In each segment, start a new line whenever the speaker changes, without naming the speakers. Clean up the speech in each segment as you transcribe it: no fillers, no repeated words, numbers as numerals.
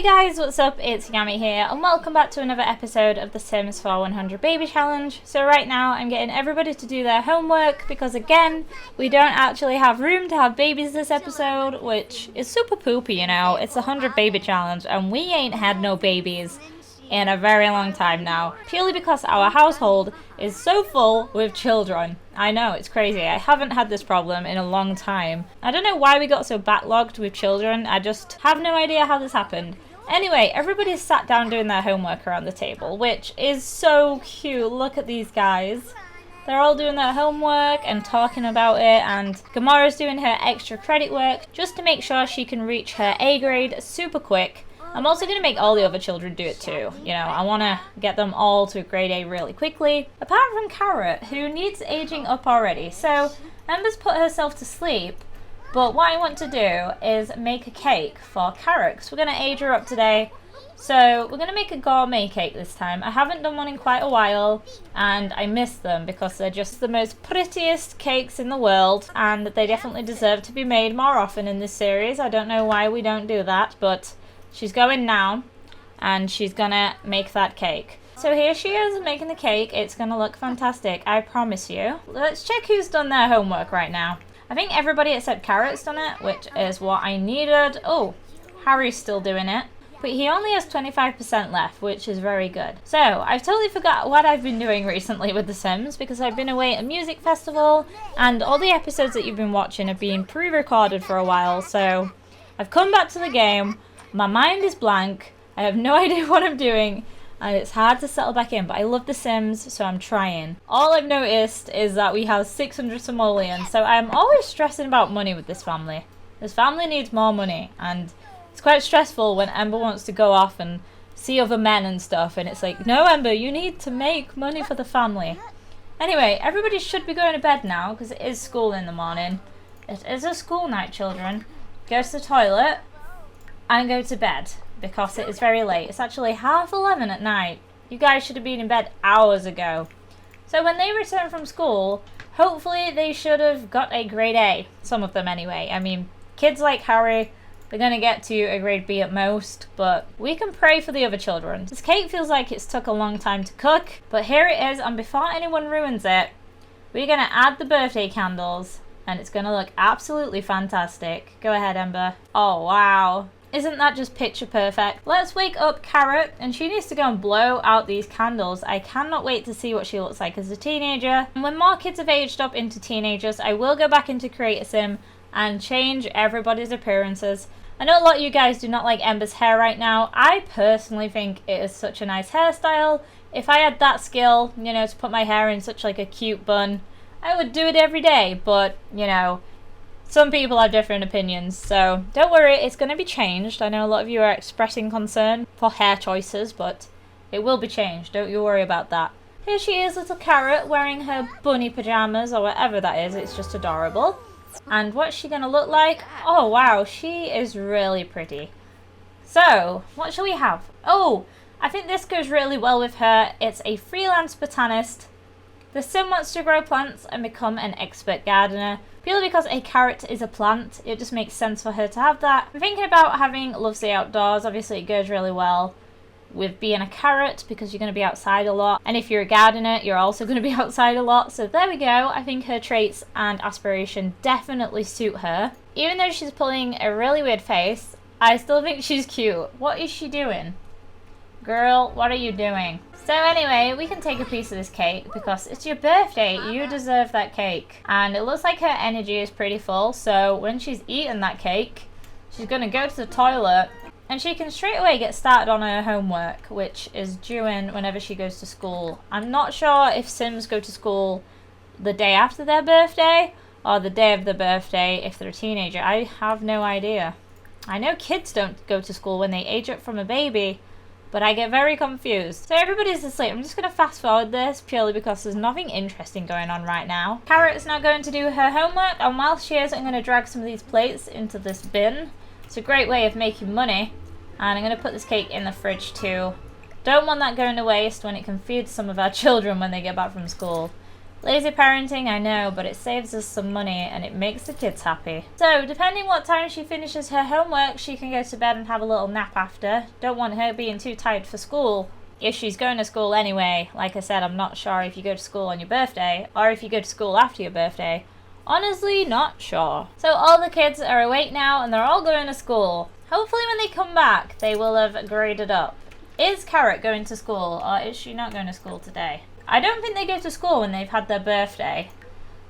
Hey guys, what's up? It's Yammy here, and welcome back to another episode of the Sims for 100 Baby Challenge. So right now, I'm getting everybody to do their homework, because again, we don't actually have room to have babies this episode, which is super poopy, you know. It's a 100 Baby Challenge, and we ain't had no babies in a very long time now, purely because our household is so full with children. I know, it's crazy. I haven't had this problem in a long time. I don't know why we got so backlogged with children. I just have no idea how this happened. Anyway, everybody's sat down doing their homework around the table, which is so cute. Look at these guys. They're all doing their homework and talking about it, and Gamora's doing her extra credit work just to make sure she can reach her A grade super quick. I'm also going to make all the other children do it too. You know, I want to get them all to grade A really quickly. Apart from Carrot, who needs aging up already. So, Ember's put herself to sleep. But what I want to do is make a cake for Carrot, because we're going to age her up today. So, we're going to make a gourmet cake this time. I haven't done one in quite a while, and I miss them because they're just the most prettiest cakes in the world, and they definitely deserve to be made more often in this series. I don't know why we don't do that, but she's going now, and she's gonna make that cake. So here she is making the cake. It's gonna look fantastic, I promise you. Let's check who's done their homework right now. I think everybody except Carrot's done it, which is what I needed. Oh, Harry's still doing it, but he only has 25% left, which is very good. So I've totally forgot what I've been doing recently with The Sims, because I've been away at a music festival, and all the episodes that you've been watching have been pre-recorded for a while. So I've come back to the game. My mind is blank, I have no idea what I'm doing, and it's hard to settle back in, but I love The Sims, so I'm trying. All I've noticed is that we have 600 simoleons, so I'm always stressing about money with this family. This family needs more money, and it's quite stressful when Ember wants to go off and see other men and stuff, and it's like, no Ember, you need to make money for the family. Anyway, everybody should be going to bed now, because it is school in the morning. It is a school night, children. Go to the toilet and go to bed, because it is very late. It's actually 11:30 at night. You guys should have been in bed hours ago. So when they return from school, hopefully they should have got a grade A. Some of them anyway. I mean, kids like Harry, they're going to get to a grade B at most, but we can pray for the other children. This cake feels like it's took a long time to cook, but here it is, and before anyone ruins it, we're going to add the birthday candles, and it's going to look absolutely fantastic. Go ahead, Ember. Oh, wow. Isn't that just picture perfect? Let's wake up Carrot, and she needs to go and blow out these candles. I cannot wait to see what she looks like as a teenager. And when more kids have aged up into teenagers, I will go back into Create a Sim and change everybody's appearances. I know a lot of you guys do not like Ember's hair right now. I personally think it is such a nice hairstyle. If I had that skill, you know, to put my hair in such like a cute bun, I would do it every day, but, you know, some people have different opinions, so don't worry, it's going to be changed. I know a lot of you are expressing concern for hair choices, but it will be changed. Don't you worry about that. Here she is, little Carrot, wearing her bunny pajamas, or whatever that is. It's just adorable. And what's she going to look like? Oh, wow, she is really pretty. So, what shall we have? Oh, I think this goes really well with her. It's a freelance botanist. The Sim wants to grow plants and become an expert gardener. Purely because a carrot is a plant, it just makes sense for her to have that. I'm thinking about having loves the outdoors. Obviously it goes really well with being a carrot, because you're going to be outside a lot. And if you're a gardener, you're also going to be outside a lot. So there we go. I think her traits and aspiration definitely suit her. Even though she's pulling a really weird face, I still think she's cute. What is she doing? Girl, what are you doing? So anyway, we can take a piece of this cake because it's your birthday. You deserve that cake. And it looks like her energy is pretty full. So when she's eaten that cake, she's going to go to the toilet, and she can straight away get started on her homework, which is due in whenever she goes to school. I'm not sure if Sims go to school the day after their birthday or the day of the birthday if they're a teenager. I have no idea. I know kids don't go to school when they age up from a baby, but I get very confused. So everybody's asleep. I'm just going to fast forward this purely because there's nothing interesting going on right now. Carrot's now going to do her homework, and while she is, I'm going to drag some of these plates into this bin. It's a great way of making money, and I'm going to put this cake in the fridge too. Don't want that going to waste when it can feed some of our children when they get back from school. Lazy parenting, I know, but it saves us some money and it makes the kids happy. So, depending what time she finishes her homework, she can go to bed and have a little nap after. Don't want her being too tired for school. If she's going to school anyway, like I said, I'm not sure if you go to school on your birthday or if you go to school after your birthday. Honestly, not sure. So all the kids are awake now and they're all going to school. Hopefully when they come back, they will have graded up. Is Carrot going to school or is she not going to school today? I don't think they go to school when they've had their birthday.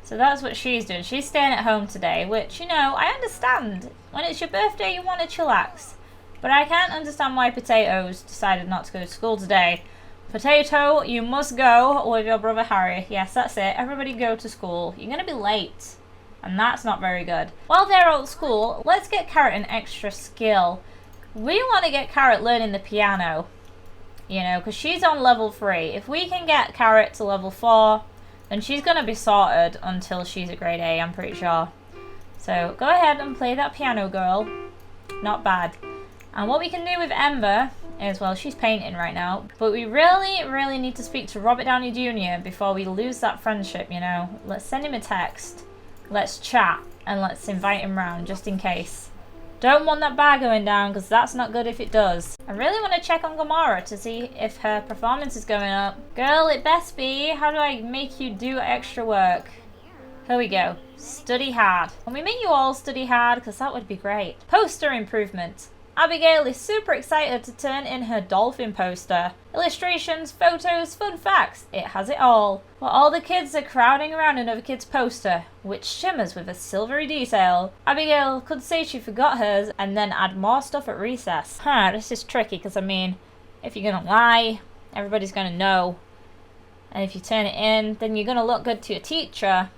So that's what she's doing. She's staying at home today, which, you know, I understand. When it's your birthday, you want to chillax. But I can't understand why Potatoes decided not to go to school today. Potato, you must go with your brother Harry. Yes, that's it. Everybody go to school. You're going to be late. And that's not very good. While they're all at school, let's get Carrot an extra skill. We want to get Carrot learning the piano. You know, because she's on level 3. If we can get Carrot to level 4, then she's going to be sorted until she's a grade A, I'm pretty sure. So go ahead and play that piano, girl. Not bad. And what we can do with Ember is, well, she's painting right now, but we really need to speak to Robert Downey Jr. before we lose that friendship, you know. Let's send him a text. Let's chat. And let's invite him round, just in case. Don't want that bar going down, because that's not good if it does. I really want to check on Gamora to see if her performance is going up. Girl, it best be. How do I make you do extra work? Here we go. Study hard. Can we make you all study hard? Because that would be great. Poster improvement. Abigail is super excited to turn in her dolphin poster. Illustrations, photos, fun facts. It has it all. While all the kids are crowding around another kid's poster, which shimmers with a silvery detail, Abigail could say she forgot hers and then add more stuff at recess. This is tricky because, I mean, if you're going to lie, everybody's going to know. And if you turn it in, then you're going to look good to your teacher.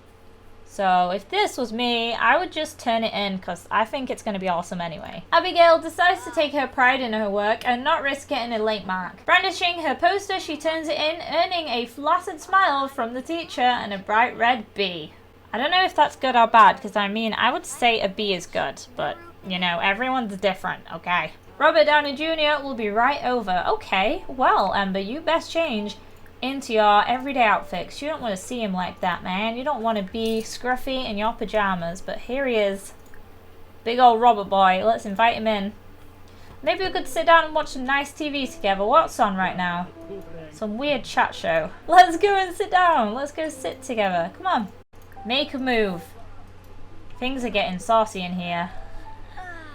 So if this was me, I would just turn it in because I think it's going to be awesome anyway. Abigail decides to take her pride in her work and not risk getting a late mark. Brandishing her poster, she turns it in, earning a flaccid smile from the teacher and a bright red B. I don't know if that's good or bad because, I mean, I would say a B is good, but, you know, everyone's different, okay? Robert Downey Jr. will be right over. Okay, well, Ember, you best change into your everyday outfits. You don't want to see him like that, man. You don't want to be scruffy in your pajamas, but here he is. Big old Robert boy. Let's invite him in. Maybe we could sit down and watch some nice TV together. What's on right now? Some weird chat show. Let's go and sit down. Let's go sit together. Come on. Make a move. Things are getting saucy in here.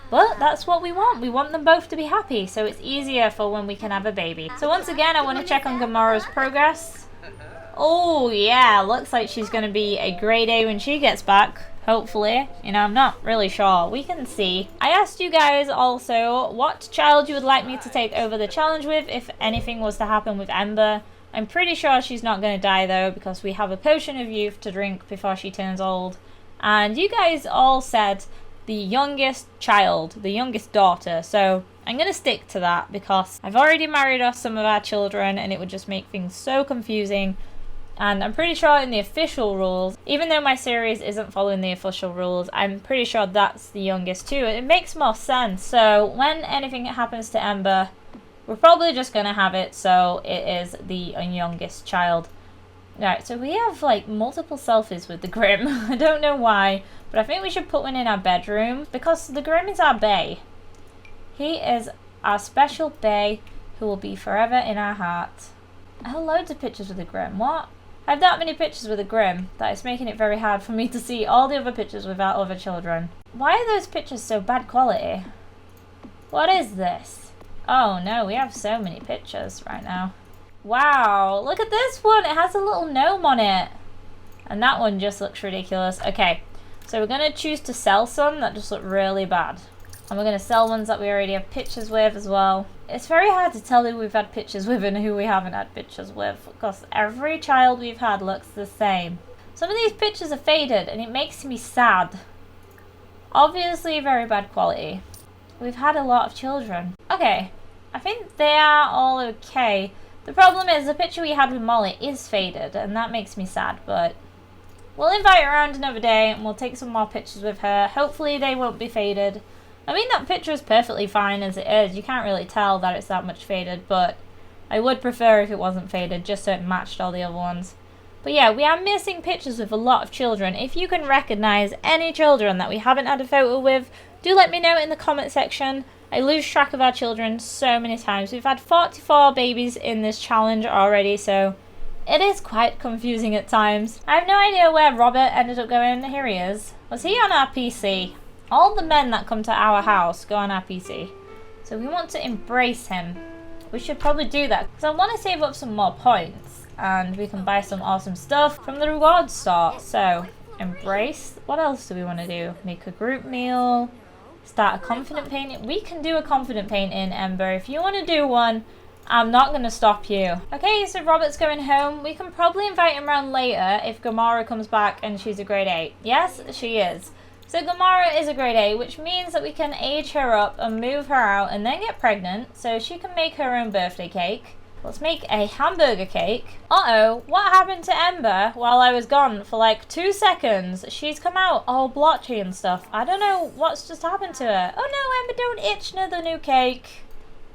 But that's what we want. We want them both to be happy, so it's easier for when we can have a baby. So once again, I want to check on Gamora's progress. Oh yeah, looks like she's going to be a grade A when she gets back. Hopefully. You know, I'm not really sure. We can see. I asked you guys also what child you would like me to take over the challenge with if anything was to happen with Ember. I'm pretty sure she's not going to die though, because we have a potion of youth to drink before she turns old. And you guys all said the youngest child, the youngest daughter, so I'm going to stick to that because I've already married off some of our children and it would just make things so confusing. And I'm pretty sure in the official rules, even though my series isn't following the official rules, I'm pretty sure that's the youngest too. It makes more sense. So when anything happens to Ember, we're probably just going to have it so it is the youngest child. Right, so we have like multiple selfies with the Grim. I don't know why, but I think we should put one in our bedroom because the Grim is our bae. He is our special bae who will be forever in our heart. I have loads of pictures with the Grim. What? I have that many pictures with the Grim that it's making it very hard for me to see all the other pictures with our other children. Why are those pictures so bad quality? What is this? Oh no, we have so many pictures right now. Wow, look at this one. It has a little gnome on it. And that one just looks ridiculous. Okay, so we're going to choose to sell some that just look really bad. And we're going to sell ones that we already have pictures with as well. It's very hard to tell who we've had pictures with and who we haven't had pictures with, because every child we've had looks the same. Some of these pictures are faded and it makes me sad. Obviously very bad quality. We've had a lot of children. Okay, I think they are all okay. The problem is the picture we had with Molly is faded and that makes me sad, but we'll invite her around another day and we'll take some more pictures with her. Hopefully they won't be faded. I mean, that picture is perfectly fine as it is. You can't really tell that it's that much faded, but I would prefer if it wasn't faded just so it matched all the other ones. But yeah, we are missing pictures of a lot of children. If you can recognise any children that we haven't had a photo with, do let me know in the comment section. I lose track of our children so many times. We've had 44 babies in this challenge already, so it is quite confusing at times. I have no idea where Robert ended up going. Here he is. Was he on our PC? All the men that come to our house go on our PC. So we want to embrace him. We should probably do that, because I want to save up some more points. And we can buy some awesome stuff from the rewards store. So, embrace. What else do we want to do? Make a group meal. Start a confident painting. We can do a confident painting, Ember. If you want to do one, I'm not going to stop you. Okay, so Robert's going home. We can probably invite him around later if Gamora comes back and she's a grade 8. Yes, she is. So Gamora is a grade 8, which means that we can age her up and move her out and then get pregnant so she can make her own birthday cake. Let's make a hamburger cake. Uh-oh, what happened to Ember while I was gone for like 2 seconds? She's come out all blotchy and stuff. I don't know what's just happened to her. Oh no, Ember, don't itch near the new cake.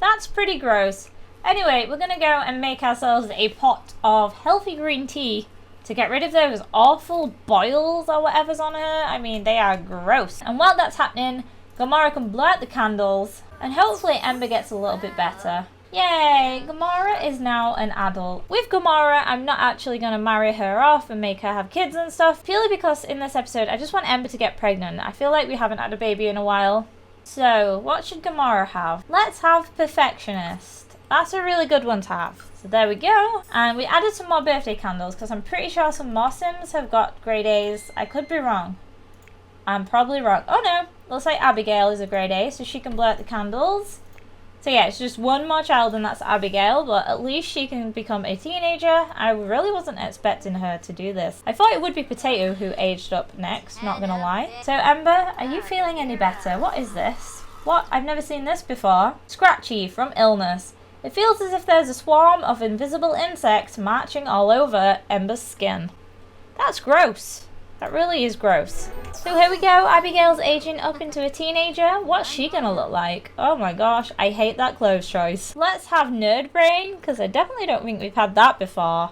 That's pretty gross. Anyway, we're gonna go and make ourselves a pot of healthy green tea to get rid of those awful boils or whatever's on her. I mean, they are gross. And while that's happening, Gamora can blow out the candles and hopefully Ember gets a little bit better. Yay! Gamora is now an adult. With Gamora, I'm not actually going to marry her off and make her have kids and stuff, purely because in this episode, I just want Ember to get pregnant. I feel like we haven't had a baby in a while. So, what should Gamora have? Let's have Perfectionist. That's a really good one to have. So there we go. And we added some more birthday candles, because I'm pretty sure some more Sims have got grade A's. I could be wrong. I'm probably wrong. Oh no! Looks like Abigail is a grade A, so she can blow out the candles. So yeah, it's just one more child and that's Abigail, but at least she can become a teenager. I really wasn't expecting her to do this. I thought it would be Potato who aged up next, not gonna lie. So Ember, are you feeling any better? What is this? What? I've never seen this before. Scratchy from illness. It feels as if there's a swarm of invisible insects marching all over Ember's skin. That's gross. That really is gross. So here we go, Abigail's aging up into a teenager. What's she gonna look like? Oh my gosh, I hate that clothes choice. Let's have Nerd Brain, because I definitely don't think we've had that before.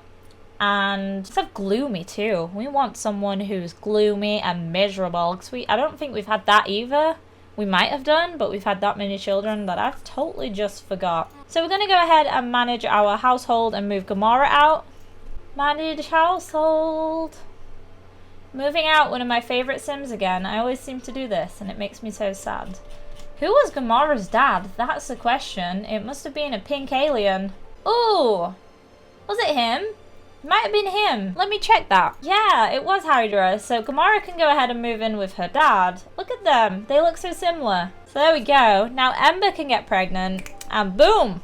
And let's have Gloomy too. We want someone who's gloomy and miserable, because I don't think we've had that either. We might have done, but we've had that many children that I've totally just forgot. So we're gonna go ahead and manage our household and move Gamora out. Manage household. Moving out, one of my favourite Sims again. I always seem to do this and it makes me so sad. Who was Gamora's dad? That's the question. It must have been a pink alien. Ooh! Was it him? It might have been him. Let me check that. Yeah, it was Hydra. So Gamora can go ahead and move in with her dad. Look at them. They look so similar. So there we go. Now Ember can get pregnant. And boom!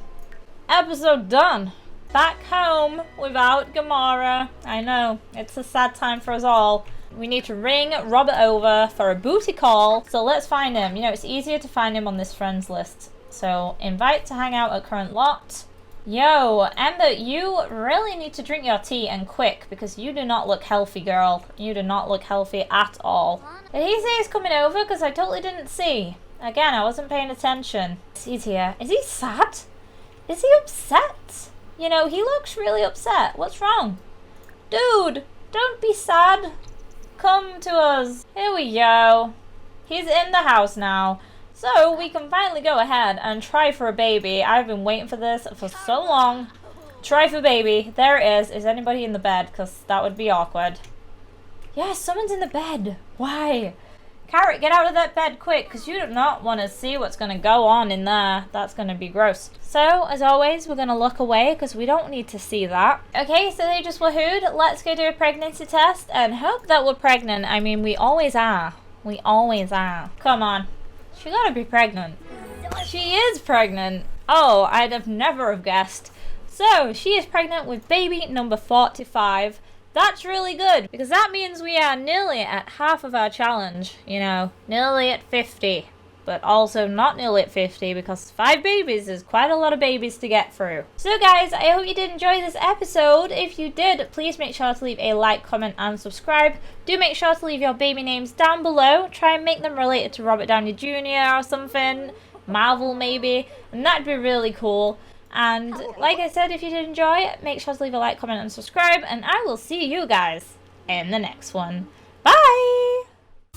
Episode done. Back home without Gamora. I know. It's a sad time for us all. We need to ring Robert over for a booty call. So let's find him. You know, it's easier to find him on this friends list. So invite to hang out at current lot. Yo, Ember, you really need to drink your tea and quick because you do not look healthy, girl. You do not look healthy at all. Did he say he's coming over? Because I totally didn't see. Again, I wasn't paying attention. He's here. Is he sad? Is he upset? You know, he looks really upset. What's wrong? Dude, don't be sad. Come to us. Here we go. He's in the house now. So we can finally go ahead and try for a baby. I've been waiting for this for so long. Try for baby. There it is. Is anybody in the bed? Because that would be awkward. Yes, someone's in the bed. Why? Carrot, get out of that bed quick, because you do not want to see what's going to go on in there. That's going to be gross. So, as always, we're going to look away, because we don't need to see that. Okay, so they just woohooed. Let's go do a pregnancy test, and hope that we're pregnant. I mean, we always are. We always are. Come on. She got to be pregnant. She is pregnant. Oh, I'd have never have guessed. So, she is pregnant with baby number 45. That's really good, because that means we are nearly at half of our challenge, you know, nearly at 50, but also not nearly at 50, because 5 babies is quite a lot of babies to get through. So guys, I hope you did enjoy this episode. If you did, please make sure to leave a like, comment, and subscribe. Do make sure to leave your baby names down below. Try and make them related to Robert Downey Jr. or something, Marvel maybe, and that'd be really cool. And like I said, if you did enjoy, make sure to leave a like, comment, and subscribe. And I will see you guys in the next one. Bye!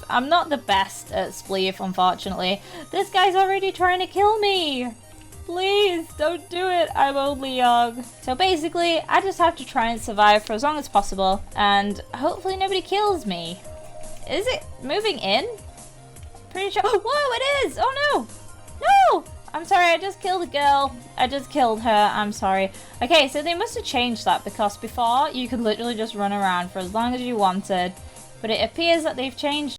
I'm not the best at spleef, unfortunately. This guy's already trying to kill me. Please, don't do it. I'm only young. So basically, I just have to try and survive for as long as possible. And hopefully nobody kills me. Is it moving in? Pretty sure. Whoa, it is! Oh no! No! I'm sorry, I just killed a girl. I just killed her. I'm sorry. Okay, so they must have changed that because before you could literally just run around for as long as you wanted. But it appears that they've changed